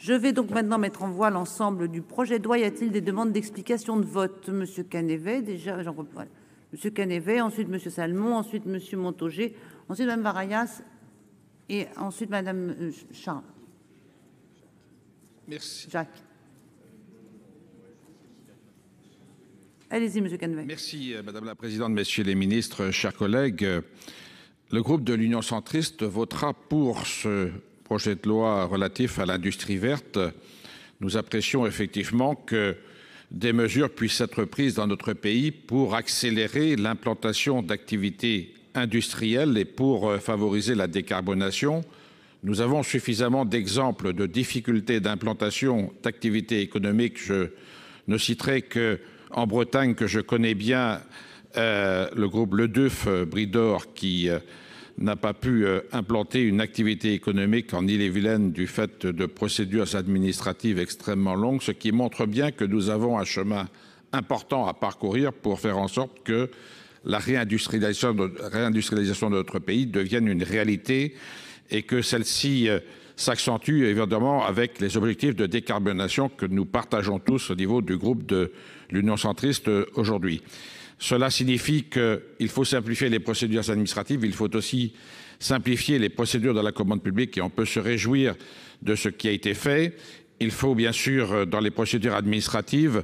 Je vais donc maintenant mettre en voix l'ensemble du projet de loi. Y a-t-il des demandes d'explication de vote? Monsieur Canévet, déjà, j'en reprends. Monsieur Canévet, ensuite Monsieur Salmon, ensuite Monsieur Montaugé, ensuite Madame Varayas et ensuite Madame Charles. Merci. Jacques. Allez-y, Monsieur Canévet. Merci, Madame la Présidente, Messieurs les ministres, chers collègues. Le groupe de l'Union centriste votera pour ce projet de loi relatif à l'industrie verte. Nous apprécions effectivement que des mesures puissent être prises dans notre pays pour accélérer l'implantation d'activités industrielles et pour favoriser la décarbonation. Nous avons suffisamment d'exemples de difficultés d'implantation d'activités économiques. Je ne citerai que en Bretagne, que je connais bien, le groupe Leduf Bridor qui n'a pas pu implanter une activité économique en Ille-et-Vilaine du fait de procédures administratives extrêmement longues, ce qui montre bien que nous avons un chemin important à parcourir pour faire en sorte que la réindustrialisation de notre pays devienne une réalité et que celle-ci s'accentue évidemment avec les objectifs de décarbonation que nous partageons tous au niveau du groupe de l'Union centriste aujourd'hui. Cela signifie qu'il faut simplifier les procédures administratives, il faut aussi simplifier les procédures de la commande publique et on peut se réjouir de ce qui a été fait. Il faut bien sûr, dans les procédures administratives,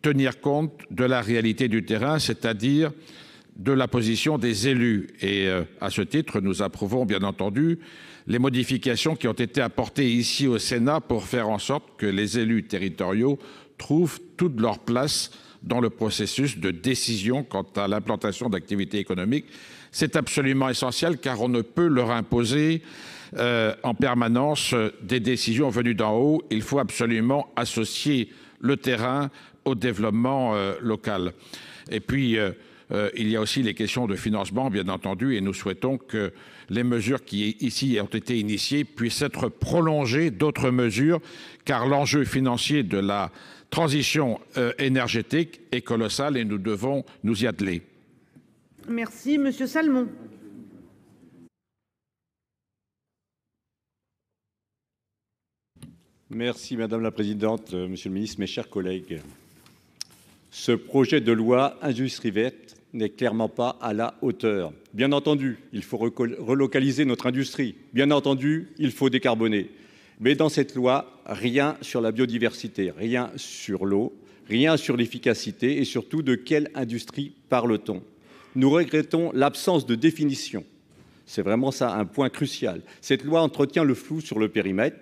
tenir compte de la réalité du terrain, c'est-à-dire de la position des élus. Et à ce titre, nous approuvons bien entendu les modifications qui ont été apportées ici au Sénat pour faire en sorte que les élus territoriaux trouvent toute leur place dans le processus de décision quant à l'implantation d'activités économiques. C'est absolument essentiel car on ne peut leur imposer en permanence des décisions venues d'en haut. Il faut absolument associer le terrain au développement local. Et puis, il y a aussi les questions de financement, bien entendu, et nous souhaitons que les mesures qui ici ont été initiées puissent être prolongées d'autres mesures, car l'enjeu financier de la transition énergétique est colossale et nous devons nous y atteler. Merci, Monsieur Salmon. Merci Madame la Présidente, Monsieur le Ministre, mes chers collègues. Ce projet de loi Industrie verte n'est clairement pas à la hauteur. Bien entendu, il faut relocaliser notre industrie. Bien entendu, il faut décarboner. Mais dans cette loi, rien sur la biodiversité, rien sur l'eau, rien sur l'efficacité et surtout de quelle industrie parle-t-on? Nous regrettons l'absence de définition. C'est vraiment ça un point crucial. Cette loi entretient le flou sur le périmètre.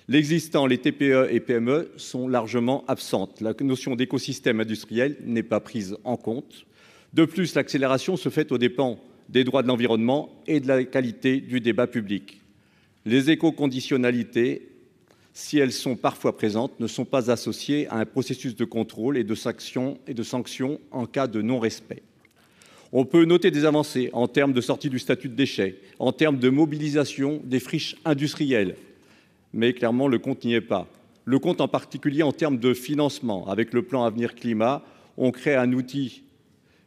L'existant, les TPE et PME sont largement absentes. La notion d'écosystème industriel n'est pas prise en compte. De plus, l'accélération se fait aux dépens des droits de l'environnement et de la qualité du débat public. Les éco-conditionnalités, si elles sont parfois présentes, ne sont pas associées à un processus de contrôle et de sanctions en cas de non-respect. On peut noter des avancées en termes de sortie du statut de déchets, en termes de mobilisation des friches industrielles, mais clairement le compte n'y est pas. Le compte en particulier en termes de financement. Avec le plan Avenir Climat, on crée un outil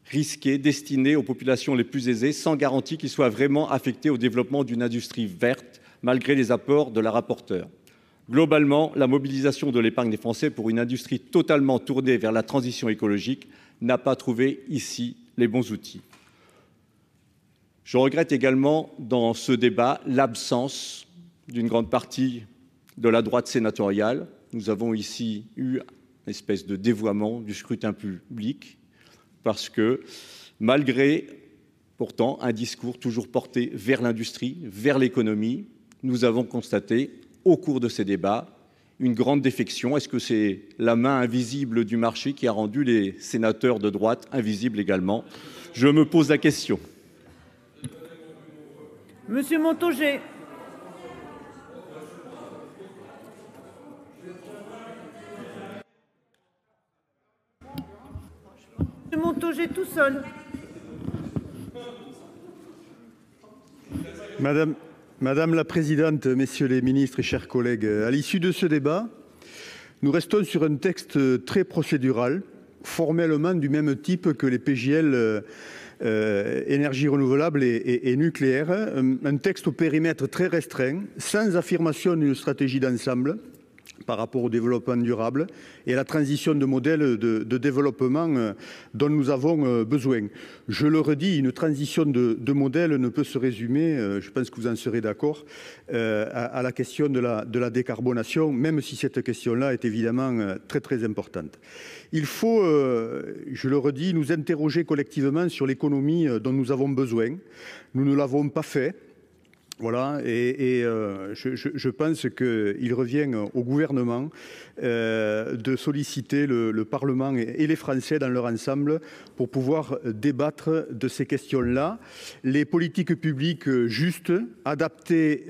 risqué destiné aux populations les plus aisées sans garantie qu'il soit vraiment affecté au développement d'une industrie verte, malgré les apports de la rapporteure. Globalement, la mobilisation de l'épargne des Français pour une industrie totalement tournée vers la transition écologique n'a pas trouvé ici les bons outils. Je regrette également dans ce débat l'absence d'une grande partie de la droite sénatoriale. Nous avons ici eu une espèce de dévoiement du scrutin public parce que malgré pourtant un discours toujours porté vers l'industrie, vers l'économie, nous avons constaté au cours de ces débats une grande défection. Est-ce que c'est la main invisible du marché qui a rendu les sénateurs de droite invisibles également? Je me pose la question. Monsieur Montaugé. Monsieur Montaugé tout seul. Madame la Présidente, Messieurs les ministres et chers collègues, à l'issue de ce débat, nous restons sur un texte très procédural, formellement du même type que les PJL énergie renouvelable et nucléaire, un texte au périmètre très restreint, sans affirmation d'une stratégie d'ensemble, par rapport au développement durable et à la transition de modèle de développement dont nous avons besoin. Je le redis, une transition de modèle ne peut se résumer, je pense que vous en serez d'accord, à la question de la décarbonation, même si cette question-là est évidemment très très importante. Il faut, je le redis, nous interroger collectivement sur l'économie dont nous avons besoin. Nous ne l'avons pas fait. Voilà, je pense qu'il revient au gouvernement de solliciter le Parlement et les Français dans leur ensemble pour pouvoir débattre de ces questions-là. Les politiques publiques justes, adaptées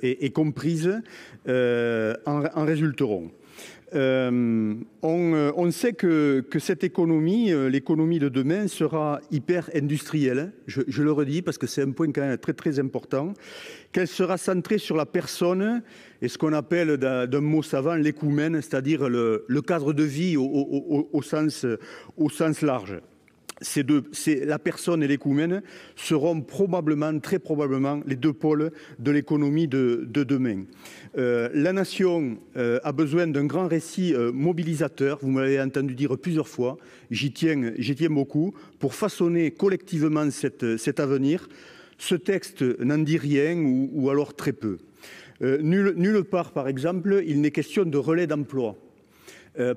et comprises en résulteront. On sait que cette économie, l'économie de demain, sera hyper industrielle. Je le redis parce que c'est un point quand même très très important. Qu'elle sera centrée sur la personne et ce qu'on appelle d'un mot savant l'écoumène, c'est-à-dire le cadre de vie au sens large. La personne et l'écoumène seront très probablement, les deux pôles de l'économie de demain. La nation a besoin d'un grand récit mobilisateur, vous m'avez entendu dire plusieurs fois, j'y tiens beaucoup, pour façonner collectivement cet avenir. Ce texte n'en dit rien ou alors très peu. Nulle part, par exemple, il n'est question de relais d'emploi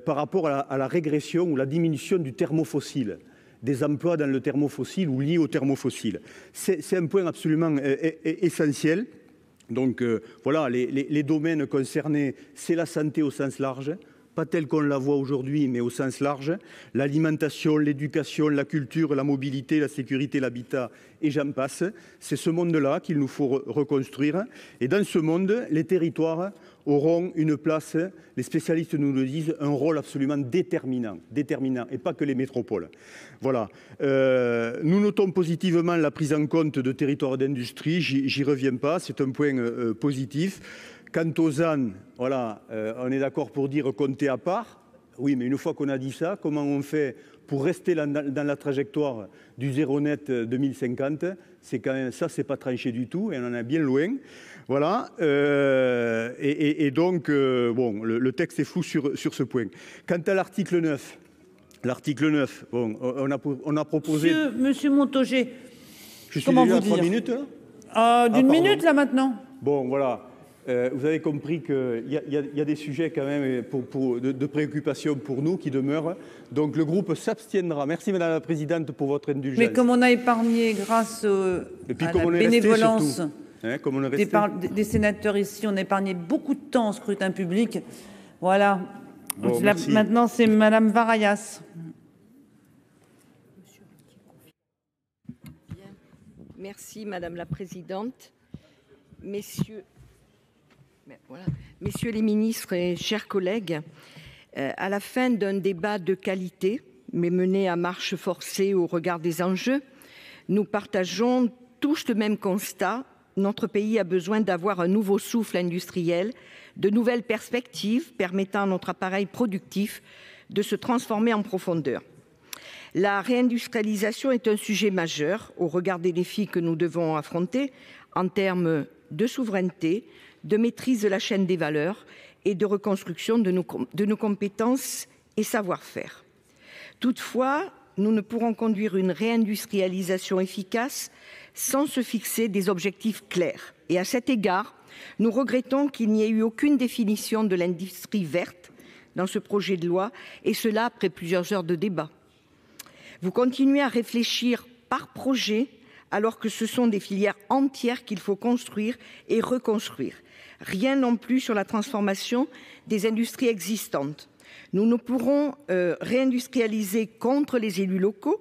par rapport à la régression ou la diminution du thermofossile, des emplois dans le thermofossile ou liés au thermofossile. C'est un point absolument essentiel. Donc voilà, les domaines concernés, c'est la santé au sens large, pas telle qu'on la voit aujourd'hui, mais au sens large, l'alimentation, l'éducation, la culture, la mobilité, la sécurité, l'habitat, et j'en passe. C'est ce monde-là qu'il nous faut reconstruire. Et dans ce monde, les territoires auront une place, les spécialistes nous le disent, un rôle absolument déterminant, et pas que les métropoles. Voilà. Nous notons positivement la prise en compte de territoires d'industrie, j'y reviens pas, c'est un point positif. Quant aux ZAN, voilà, on est d'accord pour dire compter à part. Oui, mais une fois qu'on a dit ça, comment on fait pour rester dans la trajectoire du zéro net 2050 ? C'est quand même ça, c'est pas tranché du tout, et on en est bien loin. Voilà. Donc, bon, le texte est flou sur ce point. Quant à l'article 9, bon, on a proposé. Monsieur Montaugé. Je suis déjà à 3 minutes là. D'une minute là maintenant. Bon, voilà. Vous avez compris qu'il y a des sujets quand même de préoccupation pour nous qui demeurent. Donc le groupe s'abstiendra. Merci Madame la Présidente pour votre indulgence. Mais comme on a épargné grâce à la bénévolence des sénateurs ici, on a épargné beaucoup de temps au scrutin public. Voilà. Bon, maintenant c'est Madame Varayas. Merci Madame la Présidente. Messieurs les ministres et chers collègues, à la fin d'un débat de qualité, mais mené à marche forcée au regard des enjeux, nous partageons tous le même constat. Notre pays a besoin d'avoir un nouveau souffle industriel, de nouvelles perspectives permettant à notre appareil productif de se transformer en profondeur. La réindustrialisation est un sujet majeur au regard des défis que nous devons affronter en termes de souveraineté, de maîtrise de la chaîne des valeurs et de reconstruction de nos compétences et savoir-faire. Toutefois, nous ne pourrons conduire une réindustrialisation efficace sans se fixer des objectifs clairs. Et à cet égard, nous regrettons qu'il n'y ait eu aucune définition de l'industrie verte dans ce projet de loi, et cela après plusieurs heures de débat. Vous continuez à réfléchir par projet alors que ce sont des filières entières qu'il faut construire et reconstruire. Rien non plus sur la transformation des industries existantes. Nous ne pourrons réindustrialiser contre les élus locaux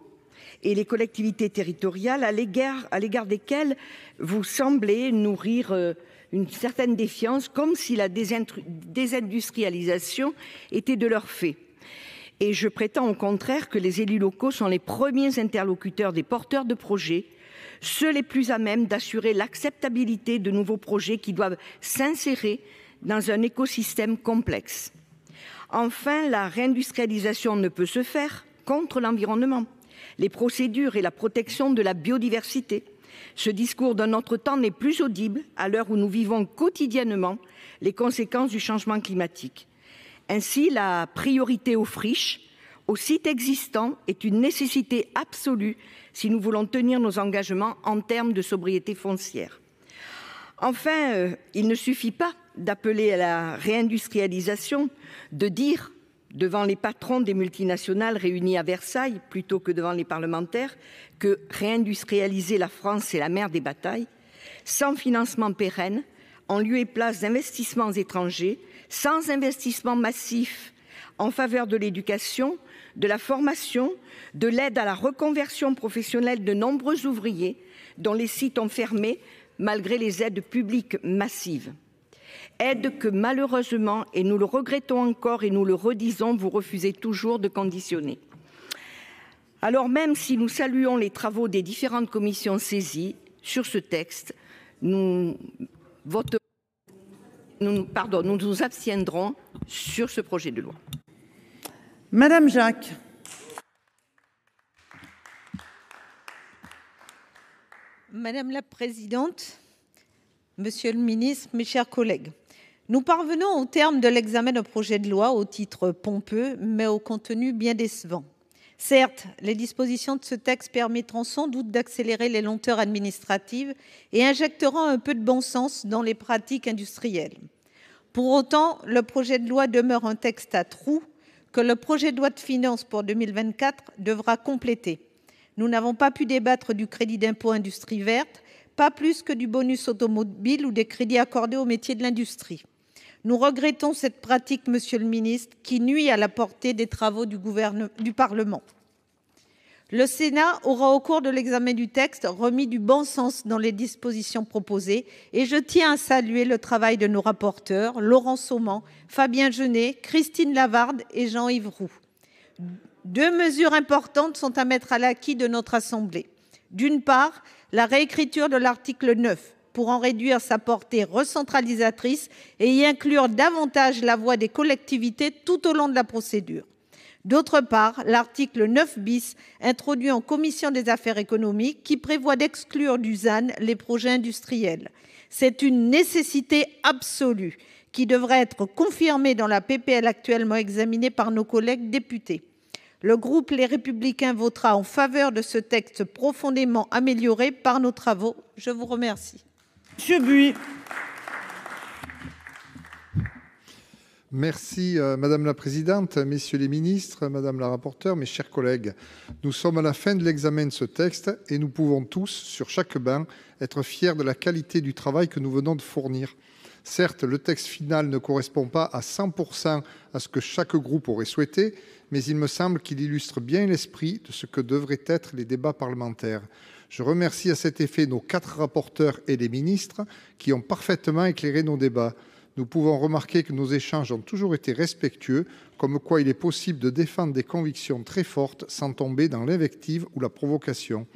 et les collectivités territoriales à l'égard desquelles vous semblez nourrir une certaine défiance, comme si la désindustrialisation était de leur fait. Et je prétends au contraire que les élus locaux sont les premiers interlocuteurs des porteurs de projets, ceux les plus à même d'assurer l'acceptabilité de nouveaux projets qui doivent s'insérer dans un écosystème complexe. Enfin, la réindustrialisation ne peut se faire contre l'environnement, les procédures et la protection de la biodiversité. Ce discours d'un autre temps n'est plus audible à l'heure où nous vivons quotidiennement les conséquences du changement climatique. Ainsi, la priorité aux friches, aux sites existants, est une nécessité absolue si nous voulons tenir nos engagements en termes de sobriété foncière. Enfin, il ne suffit pas d'appeler à la réindustrialisation, de dire devant les patrons des multinationales réunis à Versailles, plutôt que devant les parlementaires, que réindustrialiser la France, c'est la mère des batailles, sans financement pérenne, en lieu et place d'investissements étrangers, sans investissement massif en faveur de l'éducation, de la formation, de l'aide à la reconversion professionnelle de nombreux ouvriers dont les sites ont fermé malgré les aides publiques massives. Aides que malheureusement, et nous le regrettons encore et nous le redisons, vous refusez toujours de conditionner. Alors même si nous saluons les travaux des différentes commissions saisies sur ce texte, nous nous abstiendrons sur ce projet de loi. Madame Jacques. Madame la présidente, monsieur le ministre, mes chers collègues, nous parvenons au terme de l'examen d'un projet de loi au titre pompeux, mais au contenu bien décevant. Certes, les dispositions de ce texte permettront sans doute d'accélérer les lenteurs administratives et injecteront un peu de bon sens dans les pratiques industrielles. Pour autant, le projet de loi demeure un texte à trous que le projet de loi de finances pour 2024 devra compléter. Nous n'avons pas pu débattre du crédit d'impôt industrie verte, pas plus que du bonus automobile ou des crédits accordés aux métiers de l'industrie. Nous regrettons cette pratique, monsieur le ministre, qui nuit à la portée des travaux du Parlement. Le Sénat aura, au cours de l'examen du texte, remis du bon sens dans les dispositions proposées et je tiens à saluer le travail de nos rapporteurs, Laurent Sommer, Fabien Genet, Christine Lavarde et Jean-Yves Roux. 2 mesures importantes sont à mettre à l'acquit de notre Assemblée. D'une part, la réécriture de l'article 9 pour en réduire sa portée recentralisatrice et y inclure davantage la voix des collectivités tout au long de la procédure. D'autre part, l'article 9 bis, introduit en commission des affaires économiques, qui prévoit d'exclure du ZAN les projets industriels. C'est une nécessité absolue qui devrait être confirmée dans la PPL actuellement examinée par nos collègues députés. Le groupe Les Républicains votera en faveur de ce texte profondément amélioré par nos travaux. Je vous remercie. Monsieur Buy. Merci Madame la Présidente, Messieurs les ministres, Madame la rapporteure, mes chers collègues. Nous sommes à la fin de l'examen de ce texte et nous pouvons tous, sur chaque banc, être fiers de la qualité du travail que nous venons de fournir. Certes, le texte final ne correspond pas à 100% à ce que chaque groupe aurait souhaité, mais il me semble qu'il illustre bien l'esprit de ce que devraient être les débats parlementaires. Je remercie à cet effet nos 4 rapporteurs et les ministres qui ont parfaitement éclairé nos débats. Nous pouvons remarquer que nos échanges ont toujours été respectueux, comme quoi il est possible de défendre des convictions très fortes sans tomber dans l'invective ou la provocation.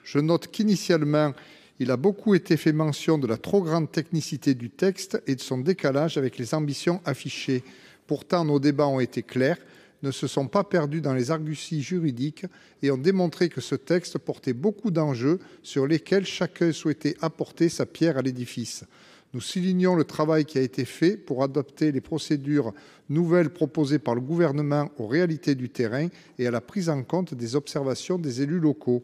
Je note qu'initialement, il a beaucoup été fait mention de la trop grande technicité du texte et de son décalage avec les ambitions affichées. Pourtant, nos débats ont été clairs, ne se sont pas perdus dans les arguties juridiques et ont démontré que ce texte portait beaucoup d'enjeux sur lesquels chacun souhaitait apporter sa pierre à l'édifice. Nous soulignons le travail qui a été fait pour adapter les procédures nouvelles proposées par le gouvernement aux réalités du terrain et à la prise en compte des observations des élus locaux.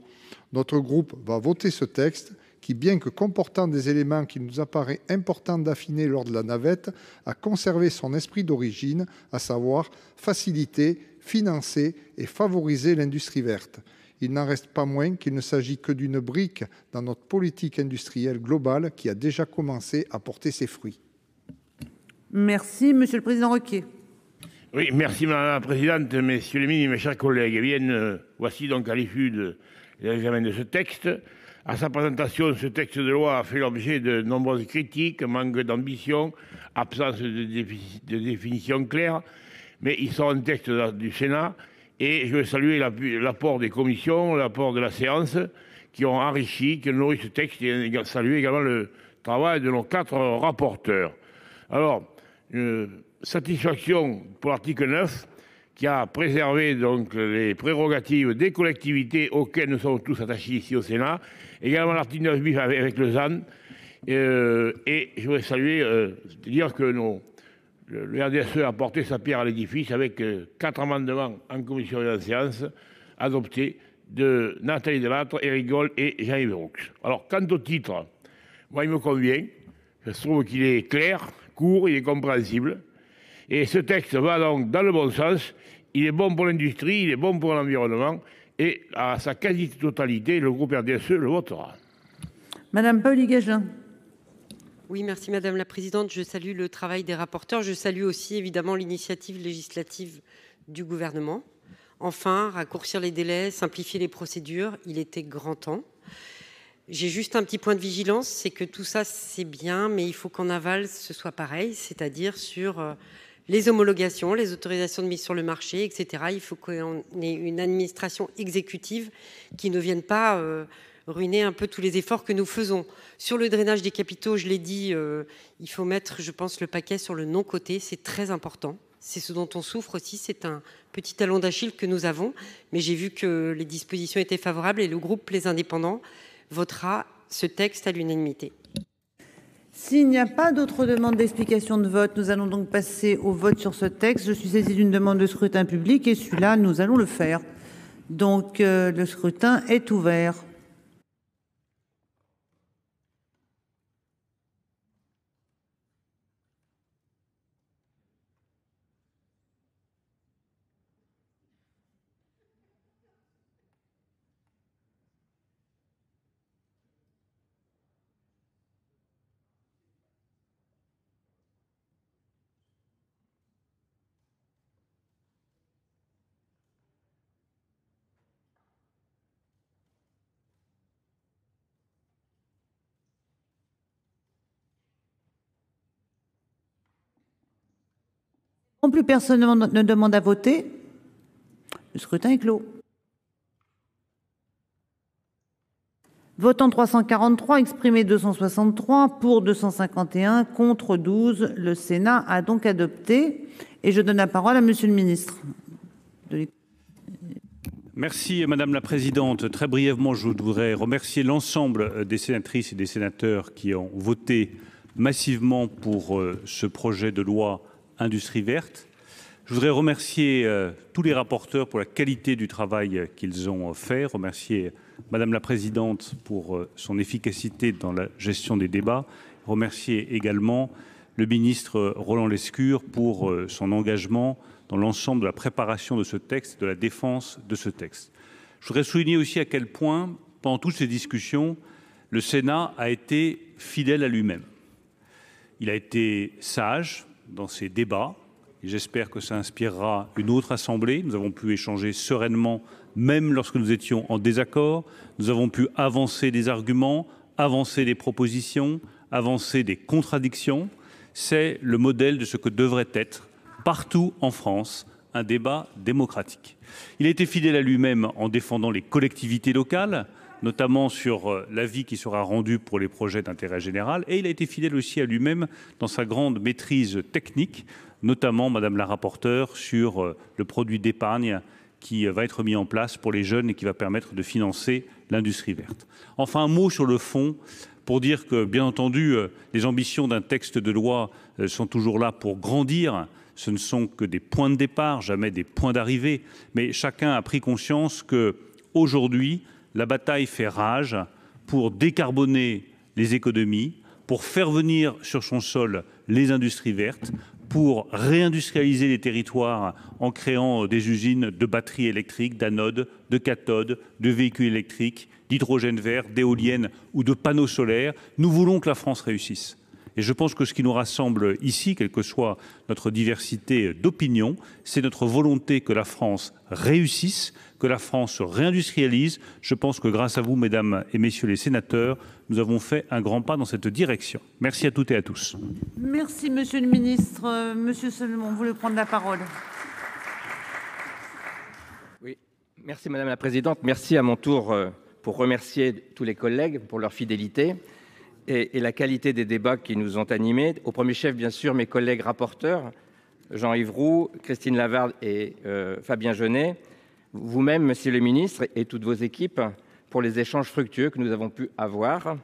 Notre groupe va voter ce texte qui, bien que comportant des éléments qu'il nous apparaît important d'affiner lors de la navette, a conservé son esprit d'origine, à savoir faciliter, financer et favoriser l'industrie verte. Il n'en reste pas moins qu'il ne s'agit que d'une brique dans notre politique industrielle globale qui a déjà commencé à porter ses fruits. Merci, Monsieur le Président Requier. Oui, merci Madame la Présidente, Messieurs les ministres, mes chers collègues. Eh bien, voici donc à l'issue de l'examen de ce texte. À sa présentation, ce texte de loi a fait l'objet de nombreuses critiques, manque d'ambition, absence de définition claire, mais ils sont un texte du Sénat. Et je veux saluer l'apport des commissions, l'apport de la séance, qui ont enrichi, qui ont nourri ce texte, et saluer également le travail de nos 4 rapporteurs. Alors, satisfaction pour l'article 9, qui a préservé donc les prérogatives des collectivités auxquelles nous sommes tous attachés ici au Sénat, également l'article 9 avec le ZAN. Et je voudrais saluer, dire que le RDSE a porté sa pierre à l'édifice avec 4 amendements en commission et en séance adoptés de Nathalie Delattre, Éric Gold et Jean-Yves Roux. Alors, quant au titre, moi, il me convient. Je trouve qu'il est clair, court, il est compréhensible. Et ce texte va donc dans le bon sens. Il est bon pour l'industrie, il est bon pour l'environnement. Et à sa quasi-totalité, le groupe RDSE le votera. Madame Paoli-Gagin. Oui, merci Madame la Présidente. Je salue le travail des rapporteurs. Je salue aussi évidemment l'initiative législative du gouvernement. Enfin, raccourcir les délais, simplifier les procédures, il était grand temps. J'ai juste un petit point de vigilance, c'est que tout ça c'est bien, mais il faut qu'en aval ce soit pareil, c'est-à-dire sur les homologations, les autorisations de mise sur le marché, etc. Il faut qu'on ait une administration exécutive qui ne vienne pas ruiner un peu tous les efforts que nous faisons. Sur le drainage des capitaux, je l'ai dit, il faut mettre, je pense, le paquet sur le non-coté, c'est très important. C'est ce dont on souffre aussi, c'est un petit talon d'Achille que nous avons. Mais j'ai vu que les dispositions étaient favorables et le groupe Les Indépendants votera ce texte à l'unanimité. S'il n'y a pas d'autres demandes d'explication de vote, nous allons donc passer au vote sur ce texte. Je suis saisie d'une demande de scrutin public et celui-là, nous allons le faire. Donc, le scrutin est ouvert. Non plus personne ne demande à voter. Le scrutin est clos. Votant 343, exprimé 263, pour 251, contre 12. Le Sénat a donc adopté. Et je donne la parole à Monsieur le ministre. Merci Madame la Présidente. Très brièvement, je voudrais remercier l'ensemble des sénatrices et des sénateurs qui ont voté massivement pour ce projet de loi Industrie verte. Je voudrais remercier tous les rapporteurs pour la qualité du travail qu'ils ont fait, remercier Madame la Présidente pour son efficacité dans la gestion des débats, remercier également le ministre Roland Lescure pour son engagement dans l'ensemble de la préparation de ce texte, de la défense de ce texte. Je voudrais souligner aussi à quel point, pendant toutes ces discussions, le Sénat a été fidèle à lui-même. Il a été sage dans ses débats et j'espère que ça inspirera une autre assemblée. Nous avons pu échanger sereinement, même lorsque nous étions en désaccord. Nous avons pu avancer des arguments, avancer des propositions, avancer des contradictions. C'est le modèle de ce que devrait être, partout en France, un débat démocratique. Il a été fidèle à lui-même en défendant les collectivités locales, notamment sur l'avis qui sera rendu pour les projets d'intérêt général, et il a été fidèle aussi à lui-même dans sa grande maîtrise technique, notamment, Madame la rapporteure, sur le produit d'épargne qui va être mis en place pour les jeunes et qui va permettre de financer l'industrie verte. Enfin, un mot sur le fond, pour dire que, bien entendu, les ambitions d'un texte de loi sont toujours là pour grandir. Ce ne sont que des points de départ, jamais des points d'arrivée, mais chacun a pris conscience qu'aujourd'hui, la bataille fait rage pour décarboner les économies, pour faire venir sur son sol les industries vertes, pour réindustrialiser les territoires en créant des usines de batteries électriques, d'anodes, de cathodes, de véhicules électriques, d'hydrogène vert, d'éoliennes ou de panneaux solaires. Nous voulons que la France réussisse. Et je pense que ce qui nous rassemble ici, quelle que soit notre diversité d'opinion, c'est notre volonté que la France réussisse, que la France se réindustrialise. Je pense que grâce à vous, mesdames et messieurs les sénateurs, nous avons fait un grand pas dans cette direction. Merci à toutes et à tous. Merci, Monsieur le Ministre. Monsieur Salmon, vous voulez prendre la parole? Oui, merci Madame la Présidente. Merci à mon tour pour remercier tous les collègues pour leur fidélité et la qualité des débats qui nous ont animés. Au premier chef, bien sûr, mes collègues rapporteurs, Jean-Yves Roux, Christine Lavarde et Fabien Genet, vous-même, Monsieur le Ministre, et toutes vos équipes, pour les échanges fructueux que nous avons pu avoir.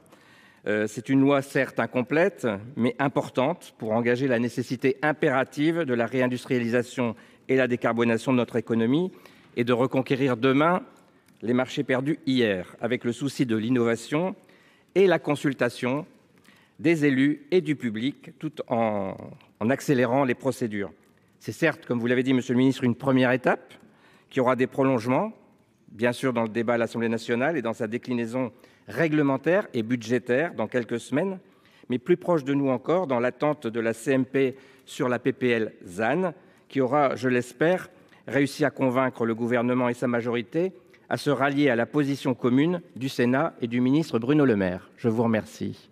C'est une loi certes incomplète, mais importante pour engager la nécessité impérative de la réindustrialisation et la décarbonation de notre économie et de reconquérir demain les marchés perdus hier, avec le souci de l'innovation et la consultation des élus et du public, tout en accélérant les procédures. C'est certes, comme vous l'avez dit, Monsieur le Ministre, une première étape qui aura des prolongements, bien sûr dans le débat à l'Assemblée nationale et dans sa déclinaison réglementaire et budgétaire dans quelques semaines, mais plus proche de nous encore dans l'attente de la CMP sur la PPL ZAN, qui aura, je l'espère, réussi à convaincre le gouvernement et sa majorité à se rallier à la position commune du Sénat et du ministre Bruno Le Maire. Je vous remercie.